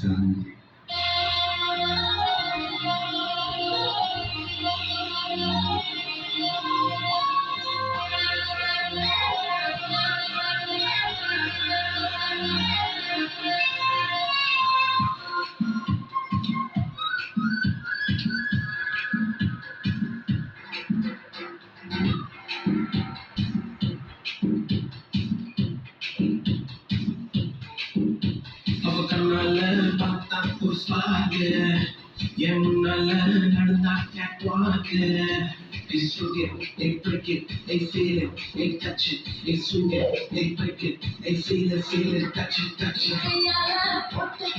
Sun. அவ கண்ணால பார்த்தா புஷ்பாகு என் முன்னால நடந்தா கேட்வாக்கு They swing it, they break it, they feel it, they touch it, they swing it, they break it, they feel it, touch it, touch it.